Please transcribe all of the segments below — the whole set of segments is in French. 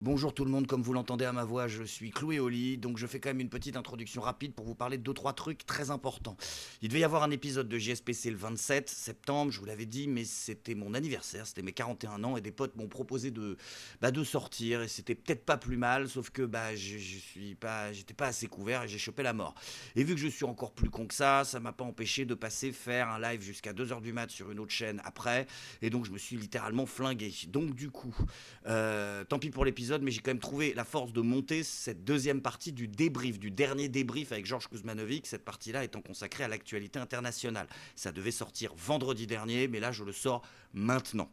Bonjour tout le monde, comme vous l'entendez à ma voix, je suis cloué au lit, donc je fais quand même une petite introduction rapide pour vous parler de 2-3 trucs très importants. Il devait y avoir un épisode de JSPC le 27 septembre, je vous l'avais dit, mais c'était mon anniversaire, c'était mes 41 ans, et des potes m'ont proposé de sortir, et c'était peut-être pas plus mal, sauf que j'étais pas assez couvert et j'ai chopé la mort. Et vu que je suis encore plus con que ça m'a pas empêché de passer faire un live jusqu'à 2h du mat sur une autre chaîne après, et donc je me suis littéralement flingué. Donc du coup, tant pis pour l'épisode, mais j'ai quand même trouvé la force de monter cette deuxième partie du débrief, du dernier débrief avec Georges Kuzmanovic, cette partie-là étant consacrée à l'actualité internationale. Ça devait sortir vendredi dernier, mais là je le sors maintenant.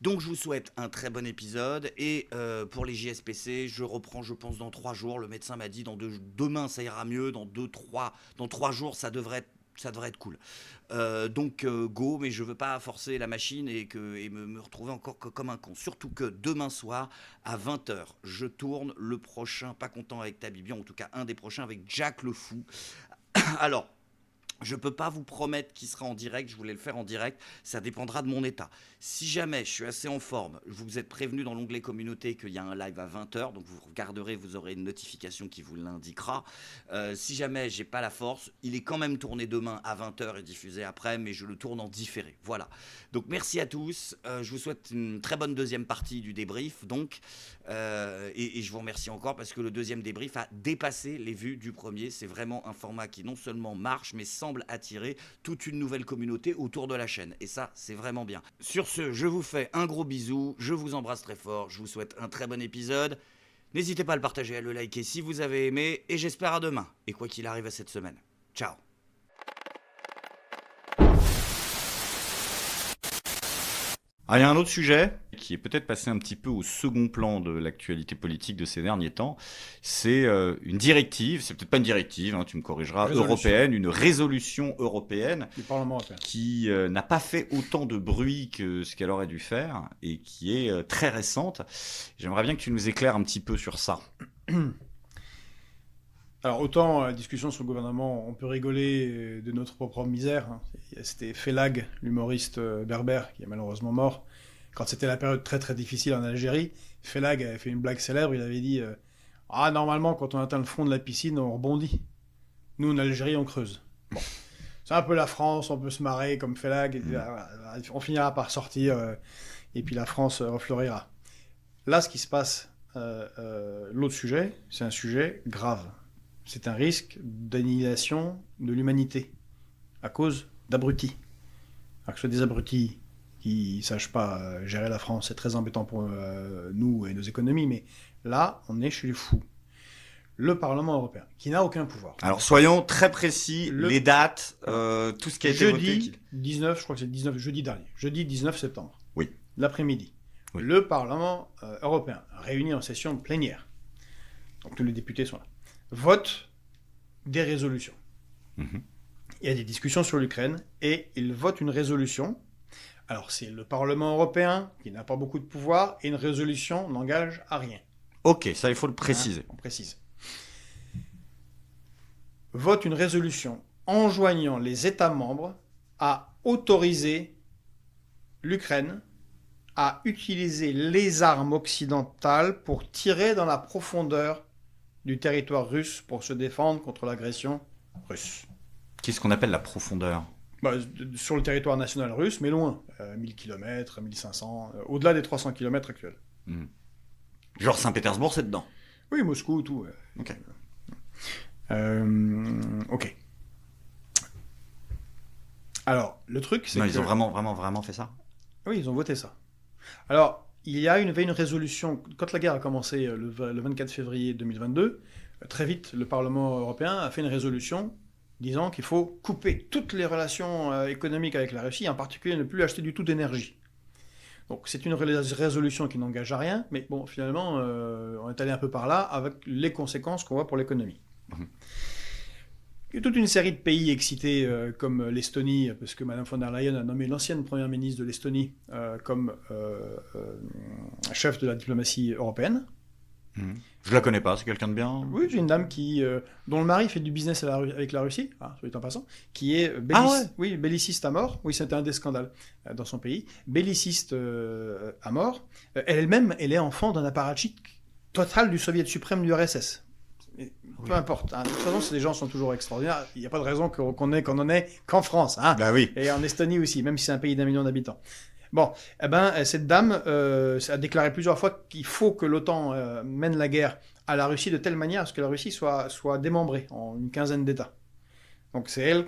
Donc je vous souhaite un très bon épisode et pour les JSPC, je reprends je pense dans 3 jours. Le médecin m'a dit demain ça ira mieux, dans 3 jours ça devrait être cool. Donc go, mais je veux pas forcer la machine et me retrouver encore comme un con. Surtout que demain soir, à 20h, je tourne le prochain Pas content avec Tabibian, en tout cas un des prochains avec Jack le Fou. Alors, je peux pas vous promettre qu'il sera en direct, je voulais le faire en direct, ça dépendra de mon état. Si jamais je suis assez en forme, vous êtes prévenu dans l'onglet communauté qu'il y a un live à 20h, donc vous regarderez, vous aurez une notification qui vous l'indiquera. Si jamais j'ai pas la force, il est quand même tourné demain à 20h et diffusé après, mais je le tourne en différé. Voilà. Donc merci à tous, je vous souhaite une très bonne deuxième partie du débrief, donc, et je vous remercie encore parce que le deuxième débrief a dépassé les vues du premier. C'est vraiment un format qui non seulement marche, mais semble attirer toute une nouvelle communauté autour de la chaîne. Et ça, c'est vraiment bien. Sur ce, je vous fais un gros bisou, je vous embrasse très fort, je vous souhaite un très bon épisode. N'hésitez pas à le partager, à le liker si vous avez aimé, et j'espère à demain, et quoi qu'il arrive à cette semaine. Ciao. Ah, il y a un autre sujet qui est peut-être passé un petit peu au second plan de l'actualité politique de ces derniers temps. C'est une directive, c'est peut-être pas une directive, hein, tu me corrigeras, européenne, une résolution européenne du Parlement européen qui n'a pas fait autant de bruit que ce qu'elle aurait dû faire et qui est très récente. J'aimerais bien que tu nous éclaires un petit peu sur ça. Alors, autant la discussion sur le gouvernement, on peut rigoler de notre propre misère. Hein. C'était Felag, l'humoriste berbère, qui est malheureusement mort. Quand c'était la période très très difficile en Algérie, Felag avait fait une blague célèbre, il avait dit Ah, normalement, quand on atteint le fond de la piscine, on rebondit. Nous, en Algérie, on creuse. Bon. C'est un peu la France, on peut se marrer comme Felag, on finira par sortir, et puis la France refleurira. Là, ce qui se passe, l'autre sujet, c'est un sujet grave. C'est un risque d'annihilation de l'humanité à cause d'abrutis. Alors que ce soit des abrutis qui ne sachent pas gérer la France, c'est très embêtant pour nous et nos économies, mais là, on est chez les fous. Le Parlement européen, qui n'a aucun pouvoir. Alors soyons très précis, les dates, tout ce qui a été voté. Jeudi 19, je crois que c'est le 19, jeudi dernier, jeudi 19 septembre, oui. L'après-midi, oui. Le Parlement européen, réuni en session plénière, donc tous les députés sont là, vote des résolutions. Il y a des discussions sur l'Ukraine et il vote une résolution. Alors c'est le Parlement européen qui n'a pas beaucoup de pouvoir et une résolution n'engage à rien. Ok, ça il faut le préciser. On précise. Vote une résolution enjoignant les États membres à autoriser l'Ukraine à utiliser les armes occidentales pour tirer dans la profondeur du territoire russe pour se défendre contre l'agression russe. Qu'est-ce qu'on appelle la profondeur ? Sur le territoire national russe, mais loin. 1000 km, 1500, au-delà des 300 km actuels. Genre Saint-Pétersbourg, c'est dedans ? Oui, Moscou, tout. Ok. Ok. Alors, le truc, c'est non, que... ils ont vraiment fait ça ? Oui, ils ont voté ça. Alors, il y avait une résolution, quand la guerre a commencé le 24 février 2022, très vite, le Parlement européen a fait une résolution disant qu'il faut couper toutes les relations économiques avec la Russie, en particulier ne plus acheter du tout d'énergie. Donc c'est une résolution qui n'engage à rien, mais bon, finalement, on est allé un peu par là avec les conséquences qu'on voit pour l'économie. Il y a toute une série de pays excités comme l'Estonie, parce que Mme von der Leyen a nommé l'ancienne première ministre de l'Estonie comme chef de la diplomatie européenne. Je la connais pas, c'est quelqu'un de bien? Oui, j'ai une dame dont le mari fait du business avec la Russie, soit dit en passant, qui est belliciste à mort. Oui, c'était un des scandales dans son pays. Belliciste à mort. Elle-même, elle est enfant d'un apparatchik total du Soviet suprême du RSS. Peu importe. De toute façon, ces gens sont toujours extraordinaires. Il n'y a pas de raison qu'on en ait qu'en France. Bah oui. Et en Estonie aussi, même si c'est un pays d'1 million d'habitants. Bon, cette dame a déclaré plusieurs fois qu'il faut que l'OTAN mène la guerre à la Russie de telle manière à ce que la Russie soit démembrée en une quinzaine d'États. Donc c'est elle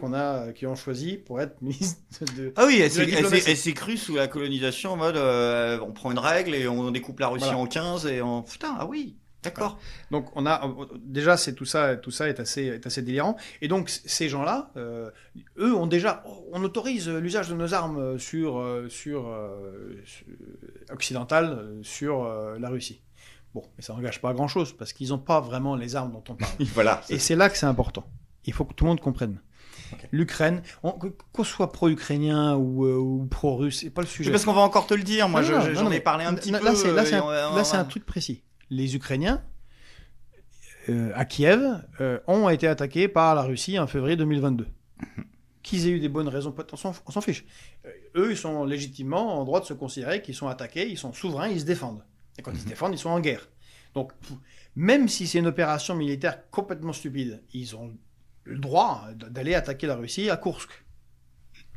qui ont choisi pour être ministre de Ah oui, de la diplomatie. elle s'est crue sous la colonisation en mode on prend une règle et on découpe la Russie en 15 et on... Putain, ah oui, d'accord. Donc déjà tout ça est assez délirant. Et donc ces gens-là, eux on autorise l'usage de nos armes occidentales sur la Russie. Bon, mais ça n'engage pas à grand-chose parce qu'ils n'ont pas vraiment les armes dont on parle. Voilà. Et c'est là que c'est important. Il faut que tout le monde comprenne. Okay. L'Ukraine, qu'on soit pro-ukrainien ou pro-russe, c'est pas le sujet. C'est parce qu'on va encore te le dire. Moi, j'en ai parlé un petit peu. Là, c'est un truc précis. Les Ukrainiens, à Kiev, ont été attaqués par la Russie en février 2022. Qu'ils aient eu des bonnes raisons, on s'en fiche. Eux, ils sont légitimement en droit de se considérer qu'ils sont attaqués, ils sont souverains, ils se défendent. Et quand ils se défendent, ils sont en guerre. Donc, même si c'est une opération militaire complètement stupide, ils ont le droit d'aller attaquer la Russie à Koursk.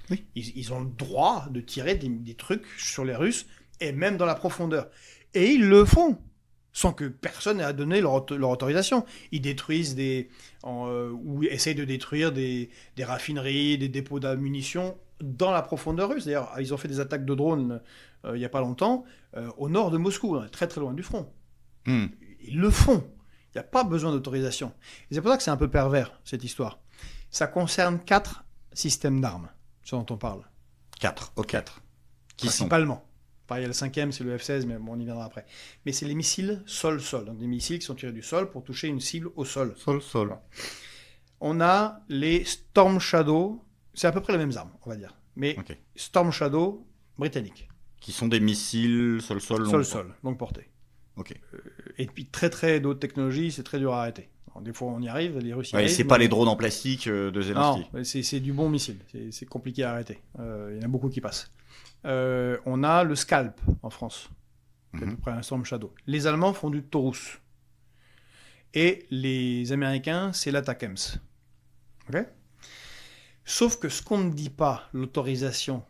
Oui. Ils ont le droit de tirer des trucs sur les Russes, et même dans la profondeur. Et ils le font, sans que personne n'ait à donner leur autorisation. Ils détruisent ou essayent de détruire des raffineries, des dépôts d'ammunition dans la profondeur russe. D'ailleurs, ils ont fait des attaques de drones il n'y a pas longtemps, au nord de Moscou, très très loin du front. Ils le font. Il n'y a pas besoin d'autorisation. Et c'est pour ça que c'est un peu pervers, cette histoire. Ça concerne 4 systèmes d'armes, ce dont on parle. 4, ok. Principalement. Enfin, il y a le 5e, c'est le F-16, mais bon, on y viendra après. Mais c'est les missiles sol-sol. Donc des missiles qui sont tirés du sol pour toucher une cible au sol. Sol-sol. On a les Storm Shadow. C'est à peu près les mêmes armes, on va dire. Mais Storm Shadow britanniques. Qui sont des missiles sol-sol longue portée. Ok. Et puis très très d'autres technologies, c'est très dur à arrêter. Alors, des fois on y arrive, les Russes y arrivent. C'est pas les drones en plastique de Zelensky. Non, c'est du bon missile. C'est compliqué à arrêter. Il y en a beaucoup qui passent. On a le Scalp en France, qui est à peu près un Storm Shadow. Les Allemands font du Taurus. Et les Américains, c'est l'Atakems. Ok ? Sauf que ce qu'on ne dit pas, l'autorisation,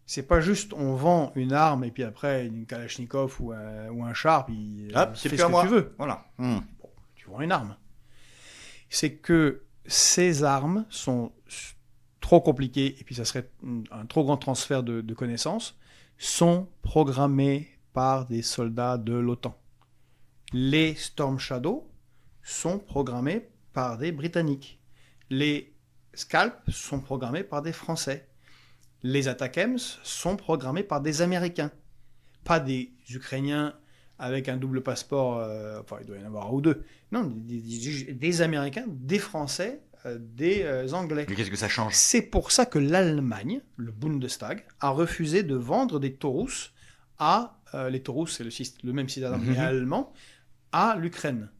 c'est pas juste on vend une arme et puis après une Kalachnikov ou un char, puis c'est fais plus ce à moi. que tu veux. Voilà. Bon, tu vends une arme. C'est que ces armes sont trop compliquées, et puis ça serait un trop grand transfert de connaissances, sont programmées par des soldats de l'OTAN. Les Storm Shadow sont programmés par des Britanniques. Les Scalp sont programmés par des Français. Les Atakems sont programmés par des Américains. Pas des Ukrainiens avec un double passeport, il doit y en avoir un ou deux. Non, des Américains, des Français, des Anglais. Mais qu'est-ce que ça change ? C'est pour ça que l'Allemagne, le Bundestag, a refusé de vendre des Taurus les Taurus, c'est le même système mais allemand, à l'Ukraine.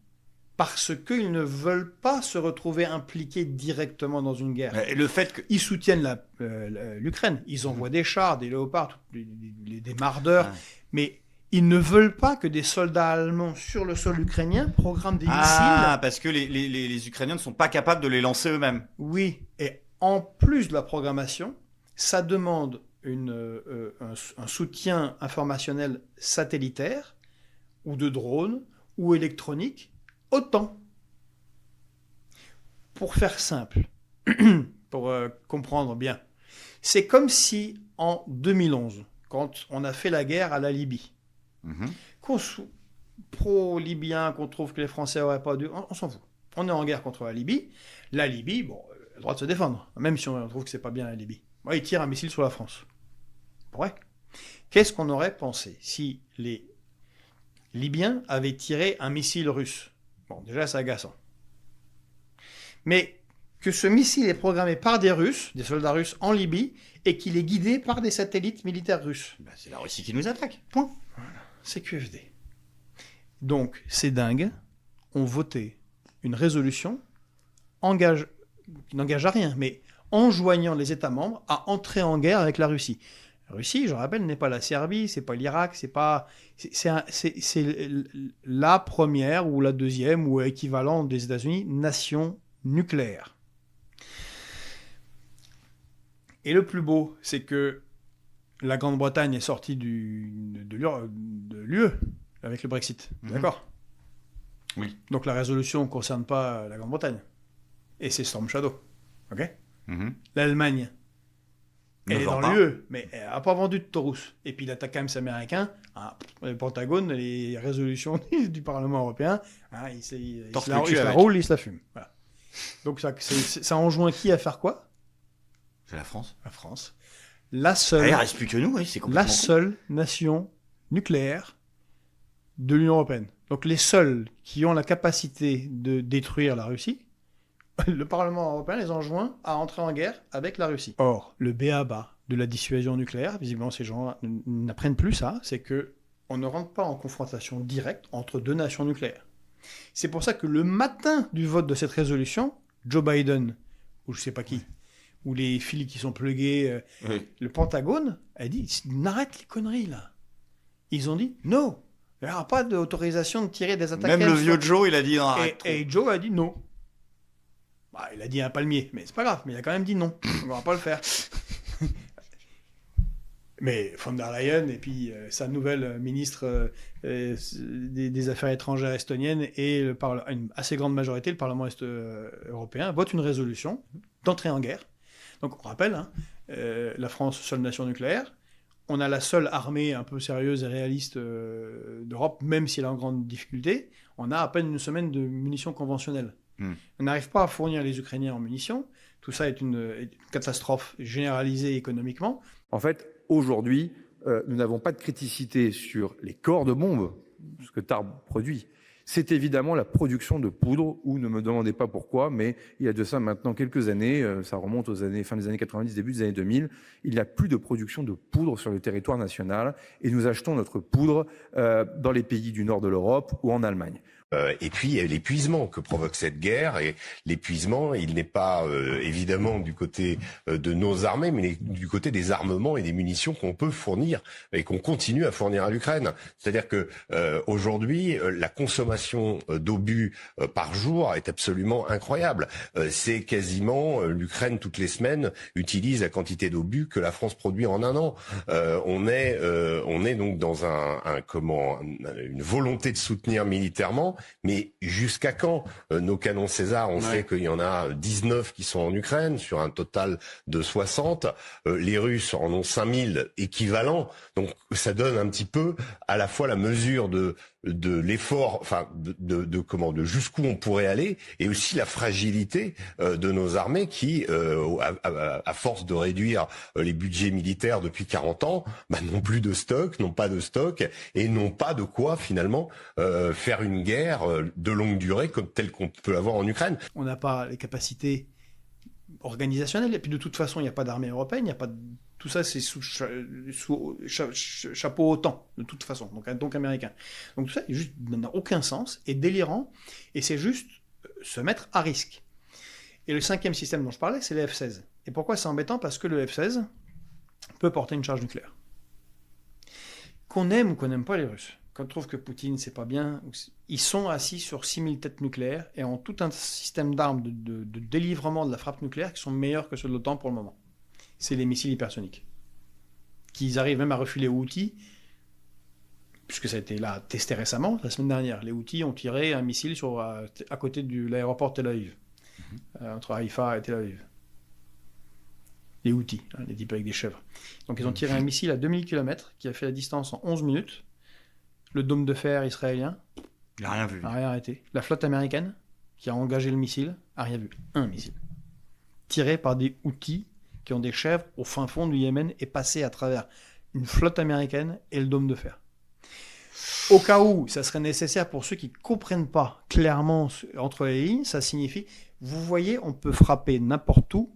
Parce qu'ils ne veulent pas se retrouver impliqués directement dans une guerre. Et le fait qu'ils soutiennent l'Ukraine. Ils envoient des chars, des léopards, des mardeurs, mais ils ne veulent pas que des soldats allemands sur le sol ukrainien programment des missiles. Ah, parce que les Ukrainiens ne sont pas capables de les lancer eux-mêmes. Oui, et en plus de la programmation, ça demande un soutien informationnel satellitaire, ou de drones, ou électronique, autant. Pour faire simple, pour comprendre bien, c'est comme si en 2011, quand on a fait la guerre à la Libye, qu'on soit pro-libyen, qu'on trouve que les Français n'auraient pas dû, on s'en fout. On est en guerre contre la Libye. La Libye, bon, elle a le droit de se défendre, même si on trouve que c'est pas bien la Libye. Bon, ils tirent un missile sur la France. Ouais. Qu'est-ce qu'on aurait pensé si les Libyens avaient tiré un missile russe ? Bon, déjà, c'est agaçant. Mais que ce missile est programmé par des Russes, des soldats russes en Libye, et qu'il est guidé par des satellites militaires russes. C'est la Russie qui nous attaque. Point. Voilà. C'est QFD. Donc, ces dingues ont voté une résolution qui n'engage à rien, mais enjoignant les États membres à entrer en guerre avec la Russie. La Russie, je rappelle, n'est pas la Serbie, c'est pas l'Irak, c'est la première ou la deuxième ou équivalent des États-Unis, nation nucléaire. Et le plus beau, c'est que la Grande-Bretagne est sortie de l'UE avec le Brexit. D'accord ? Oui. Donc la résolution ne concerne pas la Grande-Bretagne. Et c'est Storm Shadow. OK ? L'Allemagne, elle est dans l'UE, mais elle n'a pas vendu de Taurus. Et puis l'ATACMS américain, le Pentagone, les résolutions du Parlement européen, il se la roule, il se la fume. Voilà. Donc ça enjoint qui à faire quoi ? C'est la France. La France. La seule, il reste plus que nous, oui, c'est complètement la seule nation nucléaire de l'Union européenne. Donc les seuls qui ont la capacité de détruire la Russie, le Parlement européen les enjoint à entrer en guerre avec la Russie. Or, le b.a.-ba de la dissuasion nucléaire, visiblement ces gens n'apprennent plus ça, c'est que on ne rentre pas en confrontation directe entre deux nations nucléaires. C'est pour ça que le matin du vote de cette résolution, Joe Biden, ou je sais pas qui, ou les fils qui sont plugués, le Pentagone a dit « N'arrête les conneries, là !» Ils ont dit « Non, il n'y aura pas d'autorisation de tirer des attaques. » Même le vieux Joe, il a dit « Non, arrête !» Et Joe a dit « Non. » Il a dit un palmier, mais c'est pas grave, mais il a quand même dit non. On ne va pas le faire. Mais von der Leyen et puis sa nouvelle ministre des Affaires étrangères estonienne et une assez grande majorité, le Parlement européen, vote une résolution d'entrée en guerre. Donc on rappelle, la France, seule nation nucléaire, on a la seule armée un peu sérieuse et réaliste d'Europe, même si elle est en grande difficulté, on a à peine une semaine de munitions conventionnelles. On n'arrive pas à fournir les Ukrainiens en munitions. Tout ça est une catastrophe généralisée économiquement. En fait, aujourd'hui, nous n'avons pas de criticité sur les corps de bombes, ce que Tarbes produit. C'est évidemment la production de poudre, où ne me demandez pas pourquoi, mais il y a de ça maintenant quelques années, ça remonte aux fin des années 90, début des années 2000, il n'y a plus de production de poudre sur le territoire national, et nous achetons notre poudre dans les pays du nord de l'Europe ou en Allemagne. Et puis l'épuisement que provoque cette guerre, et l'épuisement, il n'est pas évidemment du côté de nos armées, mais du côté des armements et des munitions qu'on peut fournir et qu'on continue à fournir à l'Ukraine. C'est-à-dire que aujourd'hui, la consommation d'obus par jour est absolument incroyable. C'est quasiment l'Ukraine toutes les semaines utilise la quantité d'obus que la France produit en un an. On est donc dans une volonté de soutenir militairement. Mais jusqu'à quand nos canons César, on sait qu'il y en a 19 qui sont en Ukraine sur un total de 60. Les Russes en ont 5000 équivalents. Donc ça donne un petit peu à la fois la mesure de l'effort, enfin de jusqu'où on pourrait aller, et aussi la fragilité de nos armées qui, à force de réduire les budgets militaires depuis 40 ans, n'ont plus de stock, n'ont pas de stock, et n'ont pas de quoi finalement faire une guerre de longue durée telle qu'on peut avoir en Ukraine. On n'a pas les capacités organisationnelles, et puis de toute façon, il n'y a pas d'armée européenne, il n'y a pas tout ça, c'est sous chapeau OTAN, de toute façon, donc américain. Donc tout ça n'a aucun sens, est délirant, et c'est juste se mettre à risque. Et le cinquième système dont je parlais, c'est le F-16. Et pourquoi c'est embêtant ? Parce que le F-16 peut porter une charge nucléaire. Qu'on aime ou qu'on n'aime pas les Russes, quand on trouve que Poutine, c'est pas bien, ils sont assis sur 6000 têtes nucléaires et ont tout un système d'armes de délivrement de la frappe nucléaire qui sont meilleurs que ceux de l'OTAN pour le moment. C'est les missiles hypersoniques. Qu'ils arrivent même à refiler aux Houthis, puisque ça a été là testé récemment, la semaine dernière. Les Houthis ont tiré un missile à côté de l'aéroport de Tel Aviv, entre Haïfa et Tel Aviv. Les Houthis, les types avec des chèvres. Donc ils ont tiré un missile à 2000 km qui a fait la distance en 11 minutes. Le dôme de fer israélien n'a rien vu. N'a rien arrêté. La flotte américaine qui a engagé le missile n'a rien vu. Un missile. Tiré par des Houthis qui ont des chèvres au fin fond du Yémen et passé à travers une flotte américaine et le dôme de fer. Au cas où ça serait nécessaire pour ceux qui ne comprennent pas clairement entre les lignes, ça signifie, vous voyez, on peut frapper n'importe où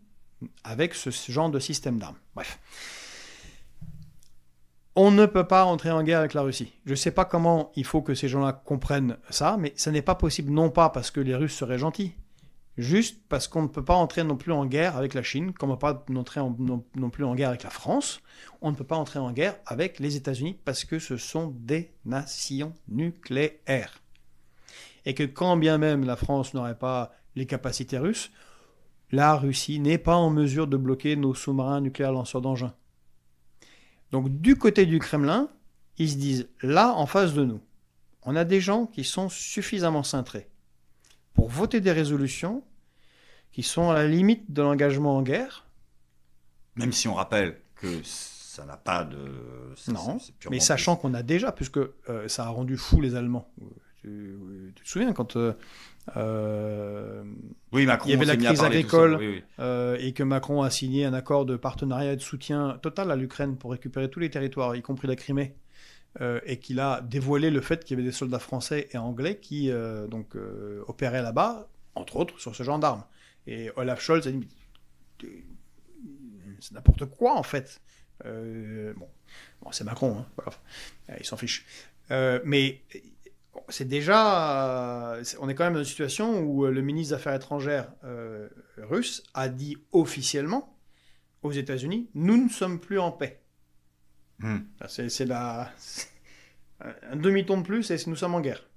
avec ce genre de système d'armes. Bref. On ne peut pas entrer en guerre avec la Russie. Je ne sais pas comment il faut que ces gens-là comprennent ça, mais ça n'est pas possible, non pas parce que les Russes seraient gentils, juste parce qu'on ne peut pas entrer non plus en guerre avec la Chine, comme on ne peut pas entrer non plus en guerre avec la France. On ne peut pas entrer en guerre avec les États-Unis parce que ce sont des nations nucléaires. Et que quand bien même la France n'aurait pas les capacités russes, la Russie n'est pas en mesure de bloquer nos sous-marins nucléaires lanceurs d'engins. Donc du côté du Kremlin, ils se disent, là, en face de nous, on a des gens qui sont suffisamment cintrés pour voter des résolutions qui sont à la limite de l'engagement en guerre. Même si on rappelle que ça n'a pas de... Non, mais sachant qu'on a déjà, puisque ça a rendu fou les Allemands. Tu te souviens quand oui, Macron, il y avait la crise agricole oui. Et que Macron a signé un accord de partenariat et de soutien total à l'Ukraine pour récupérer tous les territoires, y compris la Crimée, et qu'il a dévoilé le fait qu'il y avait des soldats français et anglais qui opéraient là-bas, entre autres sur ce genre d'armes. Et Olaf Scholz a dit c'est n'importe quoi en fait. Bon, c'est Macron, hein, voilà. Il s'en fiche. Mais c'est déjà... on est quand même dans une situation où le ministre des Affaires étrangères russe a dit officiellement aux États-Unis, nous ne sommes plus en paix. C'est un demi-ton de plus et nous sommes en guerre.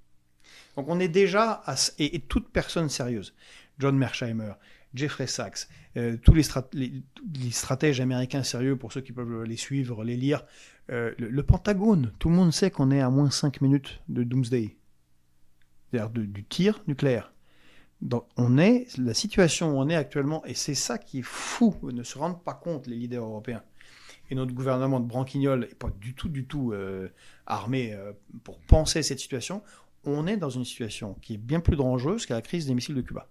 Donc on est déjà... Et toute personne sérieuse, John Mearsheimer, Jeffrey Sachs, tous les stratèges américains sérieux, pour ceux qui peuvent les suivre, les lire, le Pentagone, tout le monde sait qu'on est à moins 5 minutes de Doomsday, c'est-à-dire du tir nucléaire. Donc la situation où on est actuellement, et c'est ça qui est fou, ne se rendent pas compte les leaders européens. Et notre gouvernement de branquignol n'est pas du tout armé pour penser cette situation. On est dans une situation qui est bien plus dangereuse que la crise des missiles de Cuba.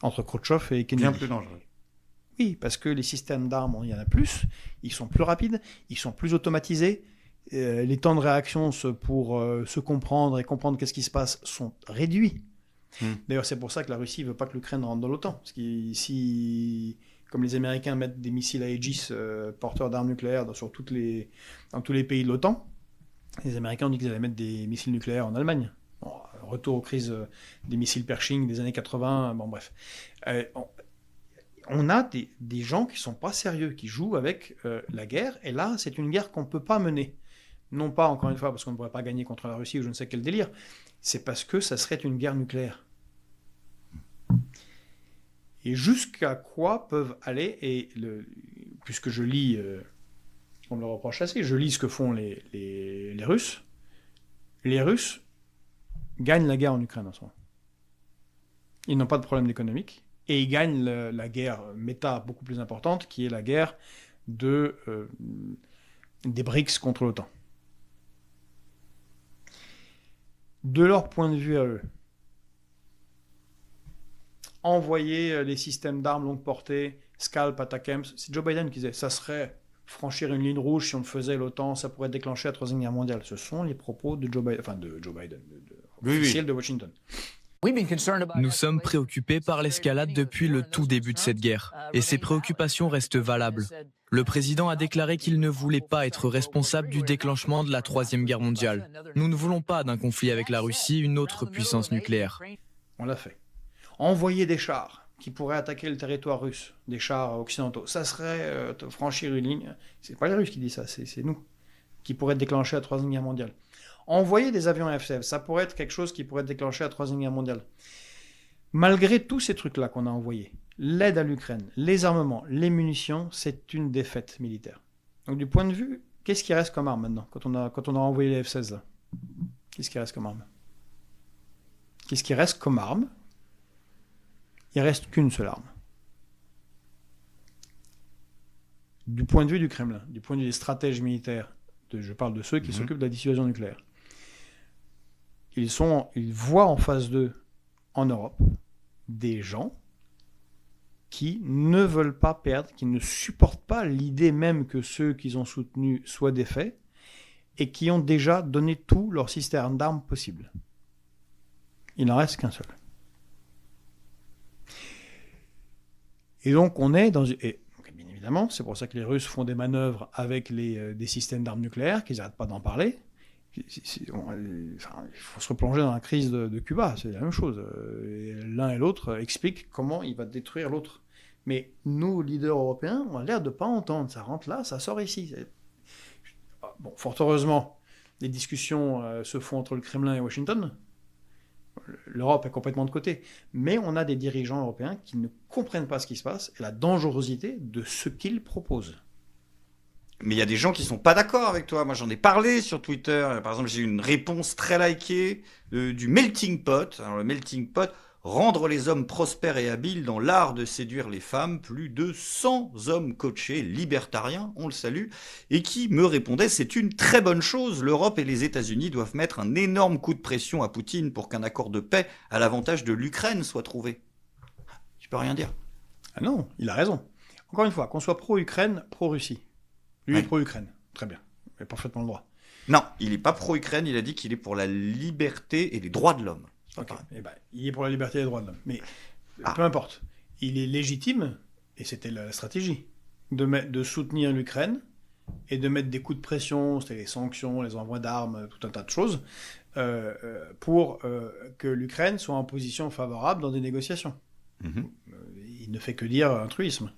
Entre Khrouchtchev et Kennedy. Bien plus dangereux. Oui, parce que les systèmes d'armes, il y en a plus, ils sont plus rapides, ils sont plus automatisés, les temps de réaction pour se comprendre et comprendre qu'est-ce qui se passe sont réduits. D'ailleurs, c'est pour ça que la Russie ne veut pas que l'Ukraine rentre dans l'OTAN. Parce que si, comme les Américains mettent des missiles à Aegis porteurs d'armes nucléaires dans tous les pays de l'OTAN, les Américains ont dit qu'ils allaient mettre des missiles nucléaires en Allemagne. Bon, retour aux crises des missiles Pershing des années 80, bon bref. On a des gens qui ne sont pas sérieux, qui jouent avec la guerre, et là, c'est une guerre qu'on ne peut pas mener. Non pas, encore une fois, parce qu'on ne pourrait pas gagner contre la Russie ou je ne sais quel délire, c'est parce que ça serait une guerre nucléaire. Et jusqu'à quoi peuvent aller, et puisque je lis, on me le reproche assez, je lis ce que font les Russes. Les Russes gagnent la guerre en Ukraine en ce moment. Ils n'ont pas de problème économique. Et ils gagnent la guerre méta beaucoup plus importante, qui est la guerre des BRICS contre l'OTAN. De leur point de vue à eux, envoyer les systèmes d'armes longue portée, Scalp, Atacms, c'est Joe Biden qui disait ça serait franchir une ligne rouge si on le faisait l'OTAN, ça pourrait déclencher la Troisième Guerre mondiale. Ce sont les propos de Joe Biden, officiel de Washington. Nous sommes préoccupés par l'escalade depuis le tout début de cette guerre, et ces préoccupations restent valables. Le président a déclaré qu'il ne voulait pas être responsable du déclenchement de la Troisième Guerre mondiale. Nous ne voulons pas d'un conflit avec la Russie, une autre puissance nucléaire. On l'a fait. Envoyer des chars qui pourraient attaquer le territoire russe, des chars occidentaux, ça serait franchir une ligne. C'est pas les Russes qui disent ça, c'est nous, qui pourraient déclencher la Troisième Guerre mondiale. Envoyer des avions F-16, ça pourrait être quelque chose qui pourrait déclencher la Troisième Guerre mondiale. Malgré tous ces trucs-là qu'on a envoyés, l'aide à l'Ukraine, les armements, les munitions, c'est une défaite militaire. Donc du point de vue, qu'est-ce qui reste comme arme maintenant, quand on a envoyé les F-16 là ? Qu'est-ce qui reste comme arme ? Qu'est-ce qui reste comme arme ? Il ne reste qu'une seule arme. Du point de vue du Kremlin, du point de vue des stratèges militaires, je parle de ceux qui s'occupent de la dissuasion nucléaire. Ils voient en face d'eux, en Europe, des gens qui ne veulent pas perdre, qui ne supportent pas l'idée même que ceux qu'ils ont soutenus soient défaits, et qui ont déjà donné tout leur système d'armes possible. Il n'en reste qu'un seul. Et donc on est dans... Et bien évidemment. C'est pour ça que les Russes font des manœuvres avec des systèmes d'armes nucléaires, qu'ils n'arrêtent pas d'en parler. Il faut se replonger dans la crise de Cuba, c'est la même chose. Et l'un et l'autre expliquent comment il va détruire l'autre. Mais nous, leaders européens, on a l'air de ne pas entendre. Ça rentre là, ça sort ici. Bon, fort heureusement, les discussions se font entre le Kremlin et Washington. L'Europe est complètement de côté. Mais on a des dirigeants européens qui ne comprennent pas ce qui se passe et la dangerosité de ce qu'ils proposent. Mais il y a des gens qui sont pas d'accord avec toi. Moi, j'en ai parlé sur Twitter. Par exemple, j'ai eu une réponse très likée du Melting Pot. Alors, le Melting Pot, rendre les hommes prospères et habiles dans l'art de séduire les femmes. Plus de 100 hommes coachés, libertariens, on le salue, et qui me répondaient, c'est une très bonne chose. L'Europe et les États-Unis doivent mettre un énorme coup de pression à Poutine pour qu'un accord de paix à l'avantage de l'Ukraine soit trouvé. Tu peux rien dire. Ah non, il a raison. Encore une fois, qu'on soit pro-Ukraine, pro-Russie. Lui est pro-Ukraine, très bien, il a parfaitement le droit. Non, il n'est pas pro-Ukraine, il a dit qu'il est pour la liberté et les droits de l'homme. Okay. Il est pour la liberté et les droits de l'homme. Mais peu importe, il est légitime, et c'était la stratégie, de soutenir l'Ukraine et de mettre des coups de pression, c'était les sanctions, les envois d'armes, tout un tas de choses, pour que l'Ukraine soit en position favorable dans des négociations. Il ne fait que dire un truisme.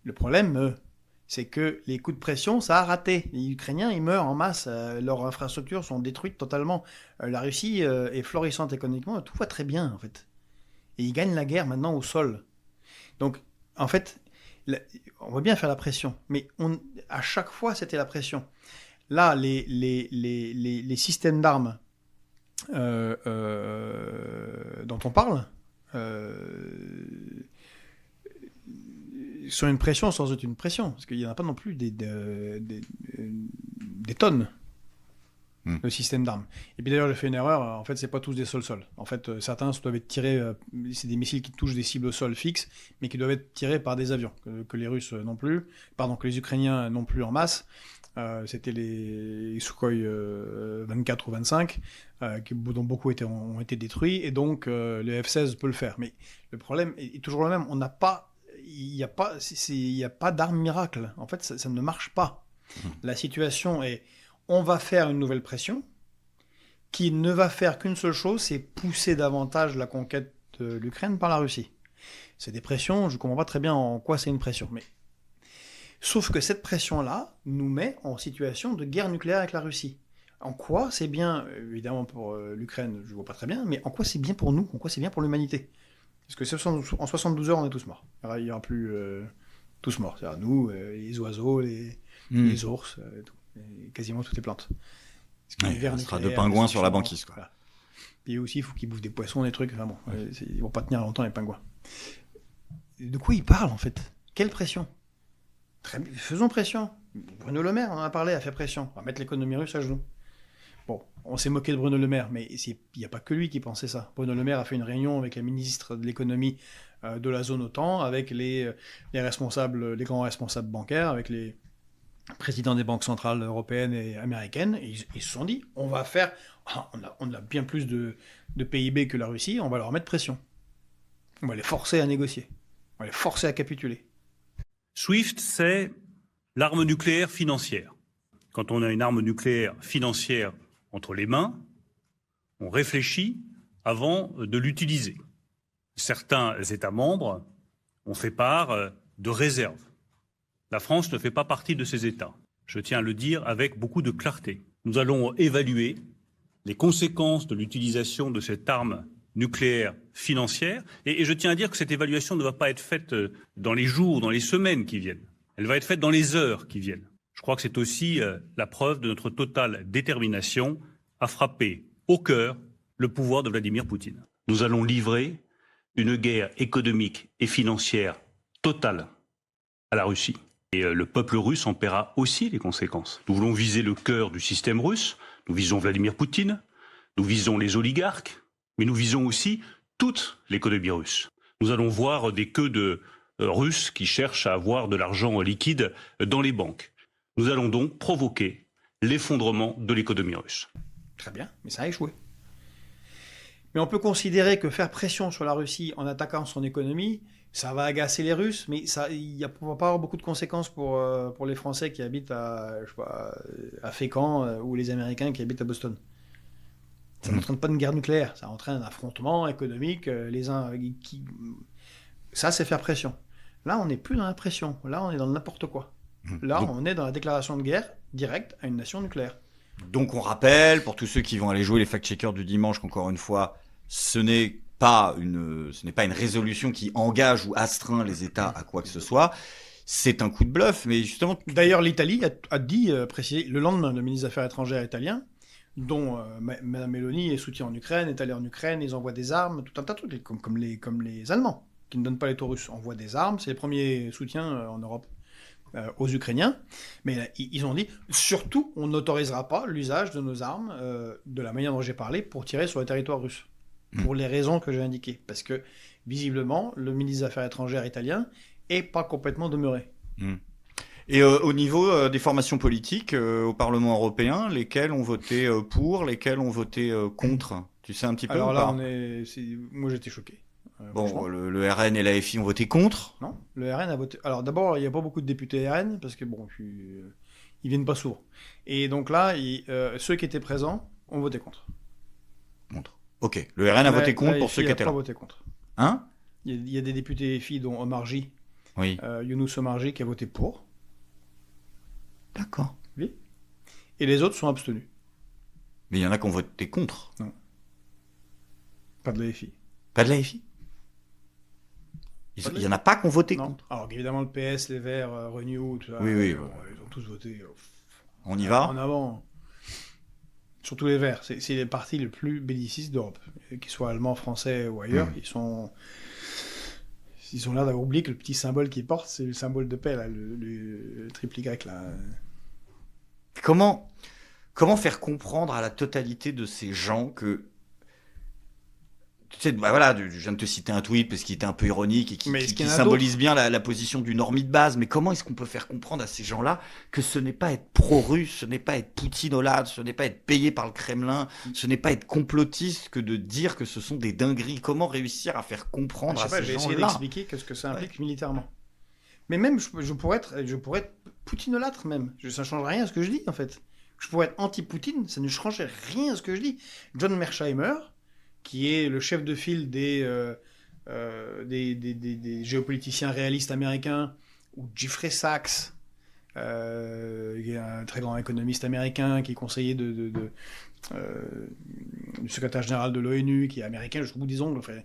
Le problème... c'est que les coups de pression, ça a raté. Les Ukrainiens, ils meurent en masse. Leurs infrastructures sont détruites totalement. La Russie est florissante économiquement. Tout va très bien, en fait. Et ils gagnent la guerre maintenant au sol. Donc, en fait, on va bien faire la pression. Mais à chaque fois, c'était la pression. Là, les systèmes d'armes dont on parle... sur une pression sans être une pression, parce qu'il n'y en a pas non plus des tonnes de systèmes d'armes. Et puis d'ailleurs, j'ai fait une erreur, en fait, c'est pas tous des sol-sol. En fait, certains doivent être tirés, c'est des missiles qui touchent des cibles au sol fixes, mais qui doivent être tirés par des avions, que les Russes non plus, que les Ukrainiens non plus en masse. C'était les Sukhoi 24 ou 25, dont beaucoup ont été détruits, et donc le F-16 peut le faire. Mais le problème est toujours le même, il n'y a pas d'arme miracle. En fait, ça ne marche pas. La situation est, on va faire une nouvelle pression qui ne va faire qu'une seule chose, c'est pousser davantage la conquête de l'Ukraine par la Russie. C'est des pressions, je ne comprends pas très bien en quoi c'est une pression. Mais... sauf que cette pression-là nous met en situation de guerre nucléaire avec la Russie. En quoi c'est bien, évidemment pour l'Ukraine, je ne vois pas très bien, mais en quoi c'est bien pour nous, en quoi c'est bien pour l'humanité ? Parce que en 72 heures, on est tous morts. Il n'y aura plus tous morts. C'est-à-dire nous, les oiseaux, les ours, quasiment toutes les plantes. Il sera deux pingouins sur la banquise. Quoi. Voilà. Puis aussi, il faut qu'ils bouffent des poissons, des trucs. Enfin bon, ils ne vont pas tenir longtemps, les pingouins. De quoi ils parlent, en fait ? Quelle pression ? Faisons pression. Bruno Le Maire, on en a parlé, a fait pression. On va mettre l'économie russe à genoux. Bon, on s'est moqué de Bruno Le Maire, mais il n'y a pas que lui qui pensait ça. Bruno Le Maire a fait une réunion avec la ministre de l'économie de la zone OTAN, avec les grands responsables bancaires, avec les présidents des banques centrales européennes et américaines, et ils se sont dit, on a bien plus de PIB que la Russie, on va leur mettre pression. On va les forcer à négocier. On va les forcer à capituler. SWIFT, c'est l'arme nucléaire financière. Quand on a une arme nucléaire financière entre les mains, on réfléchit avant de l'utiliser. Certains États membres ont fait part de réserves. La France ne fait pas partie de ces États. Je tiens à le dire avec beaucoup de clarté. Nous allons évaluer les conséquences de l'utilisation de cette arme nucléaire financière. Et je tiens à dire que cette évaluation ne va pas être faite dans les jours, dans les semaines qui viennent. Elle va être faite dans les heures qui viennent. Je crois que c'est aussi la preuve de notre totale détermination à frapper au cœur le pouvoir de Vladimir Poutine. Nous allons livrer une guerre économique et financière totale à la Russie. Et le peuple russe en paiera aussi les conséquences. Nous voulons viser le cœur du système russe, nous visons Vladimir Poutine, nous visons les oligarques, mais nous visons aussi toute l'économie russe. Nous allons voir des queues de Russes qui cherchent à avoir de l'argent liquide dans les banques. Nous allons donc provoquer l'effondrement de l'économie russe. Très bien, mais ça a échoué. Mais on peut considérer que faire pression sur la Russie en attaquant son économie, Ça va agacer les Russes, mais il ne va pas avoir beaucoup de conséquences pour les Français qui habitent à Fécamp ou les Américains qui habitent à Boston. Ça n'entraîne pas une guerre nucléaire, ça entraîne un affrontement économique. Ça, c'est faire pression. Là, on n'est plus dans la pression. Là, on est dans n'importe quoi. Là, on est dans la déclaration de guerre directe à une nation nucléaire. Donc on rappelle, pour tous ceux qui vont aller jouer les fact-checkers du dimanche, qu'encore une fois, ce n'est pas une résolution qui engage ou astreint les États à quoi que ce soit. C'est un coup de bluff, mais justement... D'ailleurs, l'Italie a dit, précisé, le lendemain, le ministre des Affaires étrangères italien, dont Mme Meloni est soutien en Ukraine, est allée en Ukraine, ils envoient des armes, tout un tas de trucs, comme les Allemands, qui ne donnent pas les taux russes, envoient des armes, c'est les premiers soutiens en Europe aux Ukrainiens, mais ils ont dit, surtout, on n'autorisera pas l'usage de nos armes, de la manière dont j'ai parlé, pour tirer sur le territoire russe, pour les raisons que j'ai indiquées, parce que, visiblement, le ministre des Affaires étrangères italien n'est pas complètement demeuré. Et au niveau des formations politiques au Parlement européen, lesquelles ont voté pour, lesquelles ont voté contre? Tu sais un petit peu? Alors ou là, pas moi j'étais choqué. Bon, le RN et la FI ont voté contre? Non, le RN a voté. Alors d'abord, il n'y a pas beaucoup de députés RN, parce que bon, ils viennent pas sourds. Et donc là, ceux qui étaient présents ont voté contre. Contre. Ok, le RN a voté contre pour ceux qui étaient là. Il n'a pas voté contre. Hein? Il y a des députés FI, dont Omar J, Oui. Younous Omar J, qui a voté pour. D'accord. Oui. Et les autres sont abstenus. Mais il y en a qui ont voté contre. Non. Pas de la FI. Pas de la FI? Il y en a pas qui ont voté Non. contre. Alors évidemment, le PS, les Verts, Renew, tout ça, Oui, oui. ils ont tous voté. On y va? En avant. Surtout les Verts. C'est les partis les plus bellicistes d'Europe. Qu'ils soient allemands, français ou ailleurs, ils ont l'air d'avoir oublié que le petit symbole qu'ils portent, c'est le symbole de paix, là, le triple Y. Là. Comment faire comprendre à la totalité de ces gens que... Tu sais, bah voilà, je viens de te citer un tweet parce qu'il était un peu ironique et qui symbolise bien la position du normie de base, mais comment est-ce qu'on peut faire comprendre à ces gens-là que ce n'est pas être pro-russe, ce n'est pas être poutinolade, ce n'est pas être payé par le Kremlin, ce n'est pas être complotiste que de dire que ce sont des dingueries? Comment réussir à faire comprendre à ces gens-là? J'ai essayé d'expliquer ce que ça implique militairement. Mais même, je pourrais être poutinolâtre même. Ça ne change rien à ce que je dis, en fait. Je pourrais être anti-Poutine, ça ne changerait rien à ce que je dis. John Mearsheimer, qui est le chef de file des géopoliticiens réalistes américains, ou Jeffrey Sachs, qui est un très grand économiste américain, qui est conseiller du secrétaire général de l'ONU, qui est américain jusqu'au bout des ongles, enfin,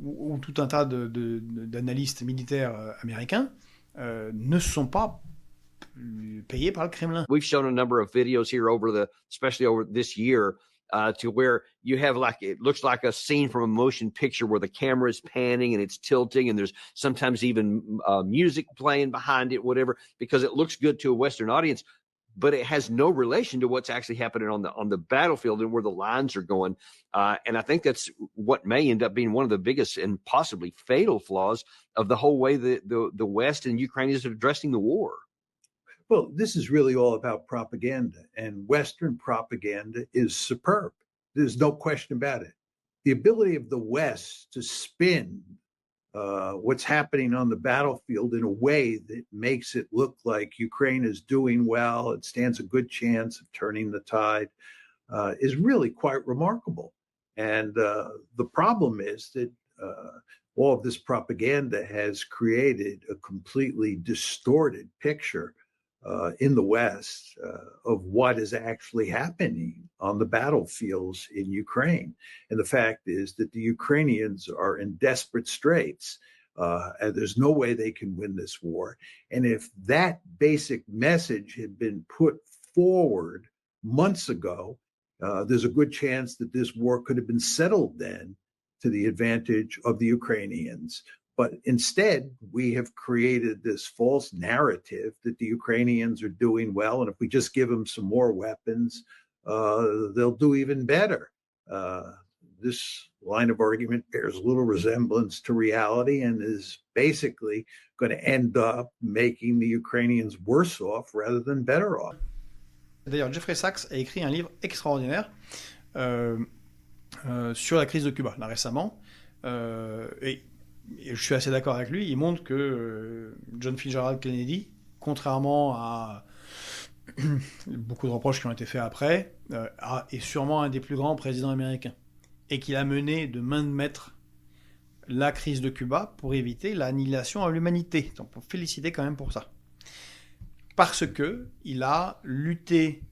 ou tout un tas d'analystes militaires américains, ne sont pas payés par le Kremlin. We've shown a number of videos here especially over this year, to where you have it looks like a scene from a motion picture where the camera is panning and it's tilting and there's sometimes even music playing behind it, whatever, because it looks good to a Western audience, but it has no relation to what's actually happening on the battlefield and where the lines are going. And I think that's what may end up being one of the biggest and possibly fatal flaws of the whole way the West and Ukraine is addressing the war. Well, this is really all about propaganda, and Western propaganda is superb. There's no question about it. The ability of the West to spin what's happening on the battlefield in a way that makes it look like Ukraine is doing well, it stands a good chance of turning the tide, is really quite remarkable. And the problem is that all of this propaganda has created a completely distorted picture in the West of what is actually happening on the battlefields in Ukraine. And the fact is that the Ukrainians are in desperate straits, and there's no way they can win this war. And if that basic message had been put forward months ago, there's a good chance that this war could have been settled then to the advantage of the Ukrainians. But instead, we have created this false narrative that the Ukrainians are doing well, and if we just give them some more weapons, they'll do even better. This line of argument bears little resemblance to reality and is basically going to end up making the Ukrainians worse off rather than better off. D'ailleurs, Jeffrey Sachs a écrit un livre extraordinaire sur la crise de Cuba, là récemment, et et je suis assez d'accord avec lui, il montre que John Fitzgerald Kennedy, contrairement à beaucoup de reproches qui ont été faits après, est sûrement un des plus grands présidents américains. Et qu'il a mené de main de maître la crise de Cuba pour éviter l'annihilation à l'humanité. Donc, pour féliciter quand même pour ça. Parce qu'il a lutté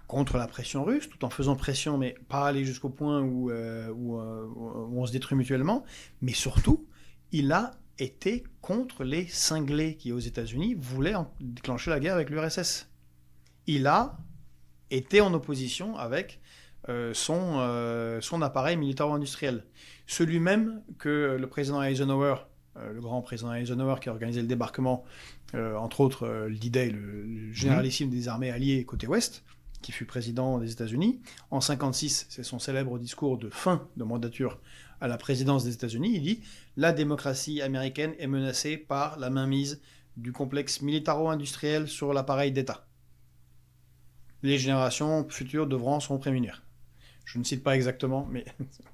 contre la pression russe, tout en faisant pression, mais pas aller jusqu'au point où on se détruit mutuellement. Mais surtout, il a été contre les cinglés qui, aux États-Unis, voulaient déclencher la guerre avec l'URSS. Il a été en opposition avec son appareil militaro-industriel. Celui même que le président Eisenhower, le grand président Eisenhower qui a organisé le débarquement, entre autres le D-Day, le généralissime des armées alliées côté ouest, qui fut président des États-Unis. En 1956, c'est son célèbre discours de fin de mandature à la présidence des États-Unis. Il dit « La démocratie américaine est menacée par la mainmise du complexe militaro-industriel sur l'appareil d'État. Les générations futures devront s'en prémunir. » Je ne cite pas exactement, mais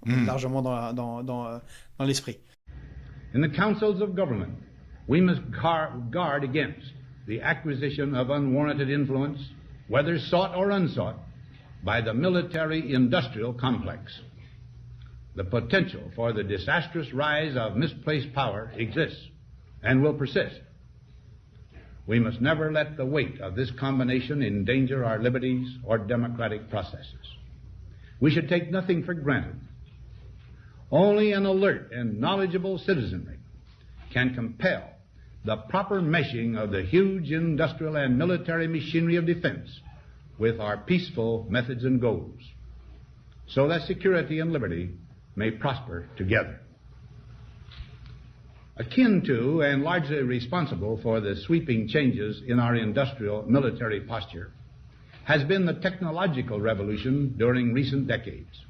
largement dans l'esprit. In the councils of government, we must guard against the acquisition of unwarranted influence, whether sought or unsought, by the military-industrial complex. The potential for the disastrous rise of misplaced power exists and will persist. We must never let the weight of this combination endanger our liberties or democratic processes. We should take nothing for granted. Only an alert and knowledgeable citizenry can compel the proper meshing of the huge industrial and military machinery of defense with our peaceful methods and goals, so that security and liberty may prosper together. Akin to and largely responsible for the sweeping changes in our industrial military posture has been the technological revolution during recent decades.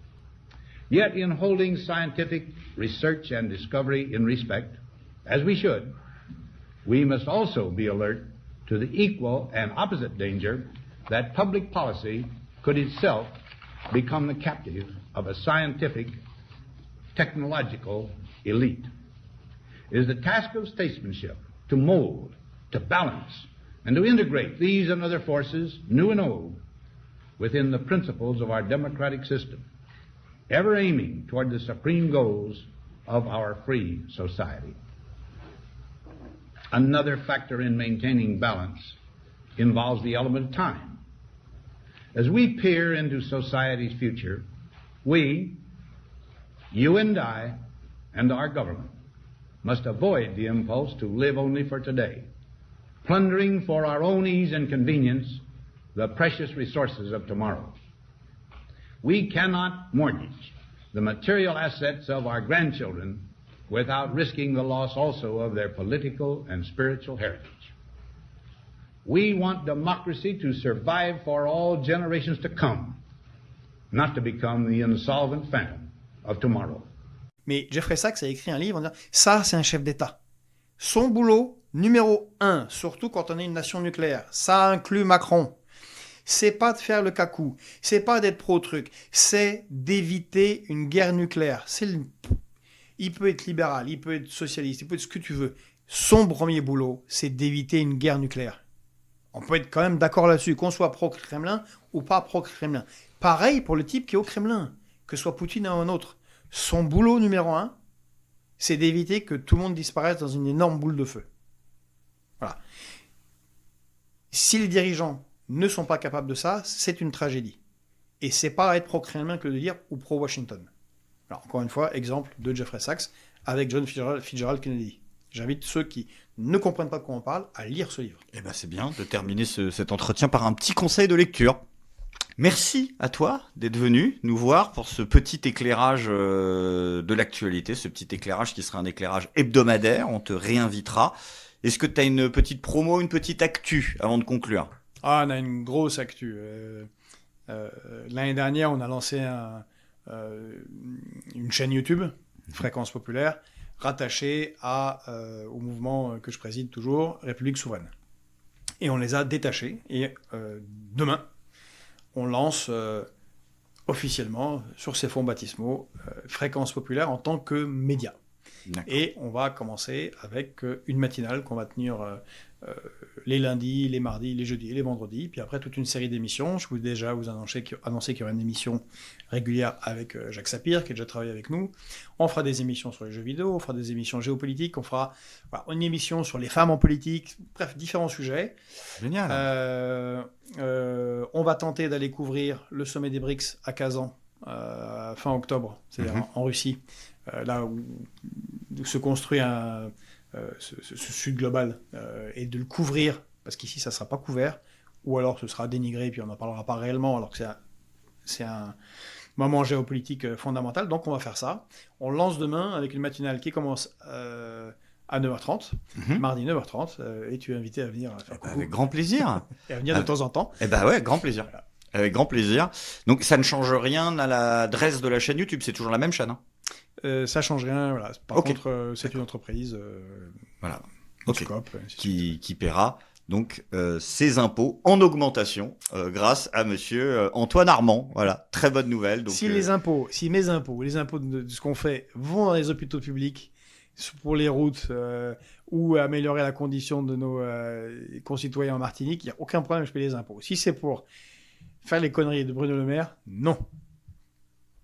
Yet in holding scientific research and discovery in respect, as we should, we must also be alert to the equal and opposite danger that public policy could itself become the captive of a scientific, technological elite. It is the task of statesmanship to mold, to balance, and to integrate these and other forces, new and old, within the principles of our democratic system, ever aiming toward the supreme goals of our free society. Another factor in maintaining balance involves the element of time. As we peer into society's future, we, you and I, and our government, must avoid the impulse to live only for today, plundering for our own ease and convenience the precious resources of tomorrow. We cannot mortgage the material assets of our grandchildren without risking the loss also of their political and spiritual heritage. We want democracy to survive for all generations to come, not to become the insolvent phantom of tomorrow. Mais Jeffrey Sachs a écrit un livre en disant « Ça, c'est un chef d'État. Son boulot, numéro 1, surtout quand on est une nation nucléaire, ça inclut Macron. C'est pas de faire le cacou, c'est pas d'être pro-truc, c'est d'éviter une guerre nucléaire. Il peut être libéral, il peut être socialiste, il peut être ce que tu veux. Son premier boulot, c'est d'éviter une guerre nucléaire. On peut être quand même d'accord là-dessus, qu'on soit pro-Kremlin ou pas pro-Kremlin. Pareil pour le type qui est au Kremlin, que ce soit Poutine ou un autre. Son boulot numéro 1, c'est d'éviter que tout le monde disparaisse dans une énorme boule de feu. Voilà. Si les dirigeants ne sont pas capables de ça, c'est une tragédie. Et c'est pas être pro-Kremlin que de dire ou pro-Washington. Alors, encore une fois, exemple de Jeffrey Sachs avec John Fitzgerald Kennedy. J'invite ceux qui ne comprennent pas de quoi on parle à lire ce livre. Eh ben, c'est bien de terminer cet entretien par un petit conseil de lecture. Merci à toi d'être venu nous voir pour ce petit éclairage de l'actualité, ce petit éclairage qui sera un éclairage hebdomadaire. On te réinvitera. Est-ce que tu as une petite promo, une petite actu avant de conclure ? Ah, on a une grosse actu. L'année dernière, on a lancé une chaîne YouTube, Fréquence Populaire, rattachée au mouvement que je préside toujours, République Souveraine. Et on les a détachés. Et demain, on lance officiellement, sur ces fonds baptismaux, Fréquence Populaire en tant que média. Et on va commencer avec une matinale qu'on va tenir les lundis, les mardis, les jeudis et les vendredis. Puis après, toute une série d'émissions. Je peux déjà vous annoncer qu'il y aura une émission régulière avec Jacques Sapir, qui a déjà travaillé avec nous. On fera des émissions sur les jeux vidéo, on fera des émissions géopolitiques, on fera une émission sur les femmes en politique, bref, différents sujets. Génial. On va tenter d'aller couvrir le sommet des BRICS à Kazan fin octobre, c'est-à-dire en Russie, là où se construit ce sud global, et de le couvrir, parce qu'ici ça ne sera pas couvert, ou alors ce sera dénigré et puis on n'en parlera pas réellement, alors que c'est un moment géopolitique fondamental. Donc on va faire ça. On lance demain avec une matinale qui commence à 9h30, mardi 9h30, et tu es invité à venir faire coucou. Avec grand plaisir. Et à venir de temps en temps. Eh ben ouais, grand plaisir. Voilà. Avec grand plaisir. Donc ça ne change rien à l'adresse de la chaîne YouTube, c'est toujours la même chaîne, hein. Ça change rien, voilà. Par contre, c'est une entreprise voilà. Scope, qui paiera donc ses impôts en augmentation grâce à monsieur Antoine Armand. Voilà, très bonne nouvelle. Donc, si mes impôts, les impôts de ce qu'on fait vont dans les hôpitaux publics, pour les routes ou améliorer la condition de nos concitoyens en Martinique, il n'y a aucun problème, je paye les impôts. Si c'est pour faire les conneries de Bruno Le Maire, non.